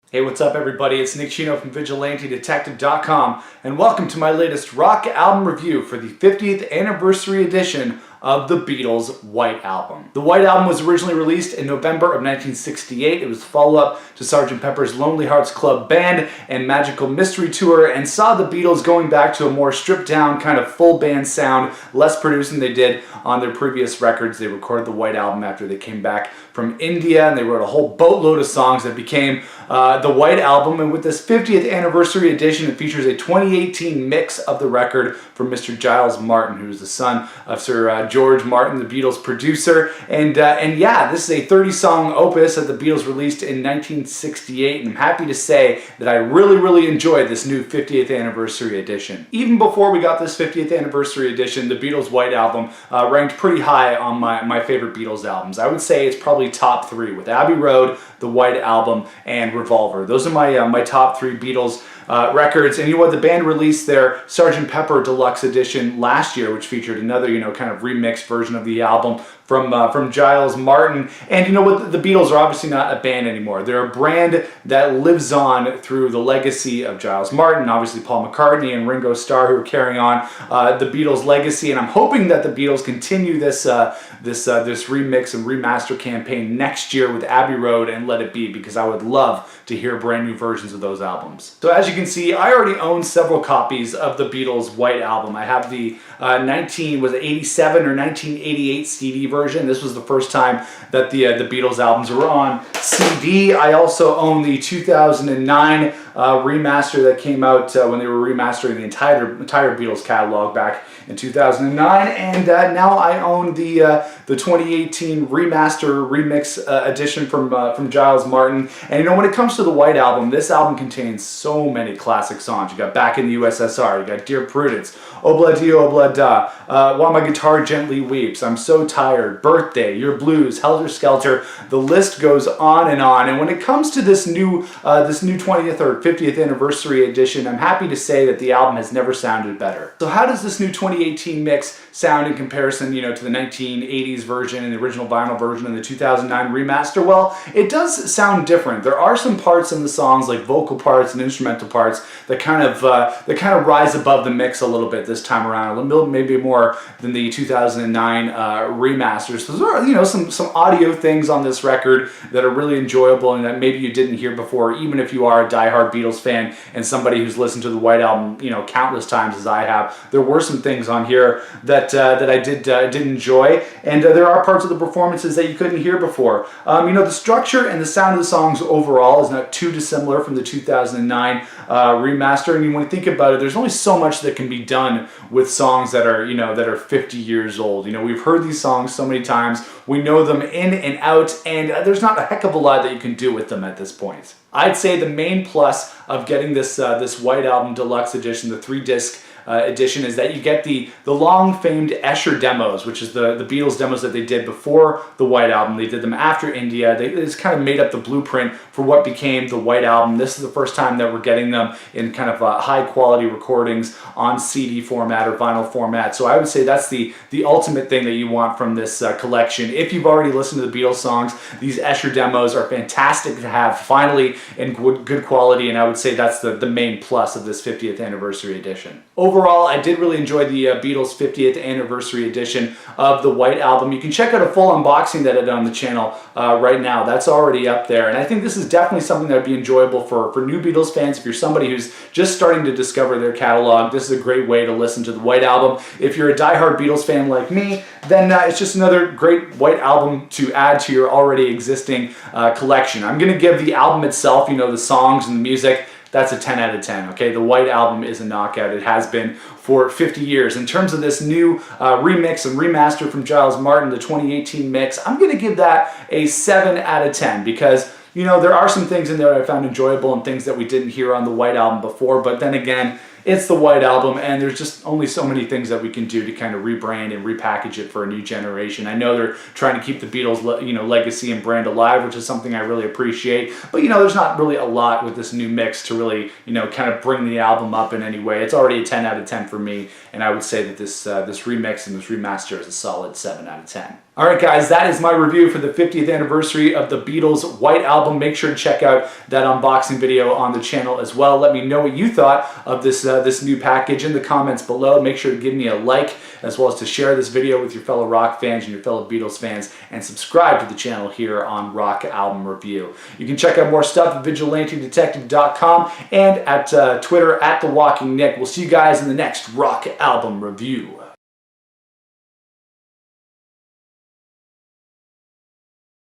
Hey, what's up everybody? It's Cino from VigilanteDetective.com and welcome to my latest rock album review for the 50th anniversary edition of the Beatles' White Album. The White Album was originally released in November of 1968. It was a follow-up to Sgt. Pepper's Lonely Hearts Club Band and Magical Mystery Tour, and saw the Beatles going back to a more stripped-down kind of full band sound, less produced than they did on their previous records. They recorded the White Album after they came back from India, and they wrote a whole boatload of songs that became the White Album. And with this 50th anniversary edition, it features a 2018 mix of the record from Mr. Giles Martin, who is the son of Sir George Martin, the Beatles producer. And yeah, this is a 30-song opus that the Beatles released in 1968, and I'm happy to say that I really enjoyed this new 50th anniversary edition. Even before we got this 50th anniversary edition, the Beatles' White Album ranked pretty high on my favorite Beatles albums. I would say it's probably top three, with Abbey Road, the White Album, and Revolver. Those are my top three Beatles records. And you know what? The band released their Sgt. Pepper Deluxe Edition last year, which featured another, kind of remixed version of the album from Giles Martin. And you know what? The Beatles are obviously not a band anymore. They're a brand that lives on through the legacy of Giles Martin, obviously Paul McCartney and Ringo Starr, who are carrying on the Beatles' legacy. And I'm hoping that the Beatles continue this remix and remaster campaign next year with Abbey Road and Let It Be, because I would love to hear brand new versions of those albums. So as you can see, I already own several copies of the Beatles' White Album. I have the 1987 or 1988 CD version. This was the first time that the Beatles albums were on CD. I also own the 2009 remaster that came out when they were remastering the entire Beatles catalog back in 2009, and now I own the 2018 remaster remix edition from Giles Martin. And when it comes to the White Album, this album contains so many classic songs. You got Back in the USSR, you got Dear Prudence, Obla Di Obla Da, While My Guitar Gently Weeps, I'm So Tired, Birthday, Your Blues, Helter Skelter. The list goes on and on. And when it comes to this new 20th or 50th anniversary edition, I'm happy to say that the album has never sounded better. So how does this new 2018 mix sound in comparison, to the 1980s version and the original vinyl version and the 2009 remaster? Well, it does sound different. There are some parts in the songs, like vocal parts and instrumental parts, that kind of rise above the mix a little bit this time around, a little maybe more than the 2009 remasters. So there are, some audio things on this record that are really enjoyable and that maybe you didn't hear before, even if you are a diehard Beatles fan and somebody who's listened to the White Album, countless times as I have. There were some things on here that I did enjoy, and there are parts of the performances that you couldn't hear before. The structure and the sound of the songs overall is not too dissimilar from the 2009 remaster. And when you think about it, there's only so much that can be done with songs that are 50 years old. We've heard these songs so many times, we know them in and out, and there's not a heck of a lot that you can do with them at this point. I'd say the main plus of getting this White Album Deluxe Edition, the 3-disc edition, is that you get the long-famed Esher demos, which is the Beatles demos that they did before the White Album. They did them after India. They just kind of made up the blueprint for what became the White Album. This is the first time that we're getting them in kind of high-quality recordings on CD format or vinyl format. So I would say that's the ultimate thing that you want from this collection. If you've already listened to the Beatles songs, these Esher demos are fantastic to have finally in good quality, and I would say that's the main plus of this 50th anniversary edition. Overall, I did really enjoy the Beatles 50th anniversary edition of the White Album. You can check out a full unboxing that I did on the channel right now. That's already up there. And I think this is definitely something that would be enjoyable for new Beatles fans. If you're somebody who's just starting to discover their catalog, this is a great way to listen to the White Album. If you're a diehard Beatles fan like me, then it's just another great White Album to add to your already existing collection. I'm going to give the album itself, the songs and the music, that's a 10 out of 10, okay? The White Album is a knockout. It has been for 50 years. In terms of this new remix and remaster from Giles Martin, the 2018 mix, I'm going to give that a 7 out of 10 because, there are some things in there that I found enjoyable and things that we didn't hear on the White Album before, but then again, it's the White Album, and there's just only so many things that we can do to kind of rebrand and repackage it for a new generation. I know they're trying to keep the Beatles, legacy and brand alive, which is something I really appreciate. But there's not really a lot with this new mix to really, kind of bring the album up in any way. It's already a 10 out of 10 for me, and I would say that this remix and this remaster is a solid 7 out of 10. Alright guys, that is my review for the 50th anniversary of the Beatles' White Album. Make sure to check out that unboxing video on the channel as well. Let me know what you thought of this new package in the comments below. Make sure to give me a like, as well as to share this video with your fellow rock fans and your fellow Beatles fans, and subscribe to the channel here on Rock Album Review. You can check out more stuff at vigilantedetective.com and at Twitter at TheWalkingNick. We'll see you guys in the next Rock Album Review.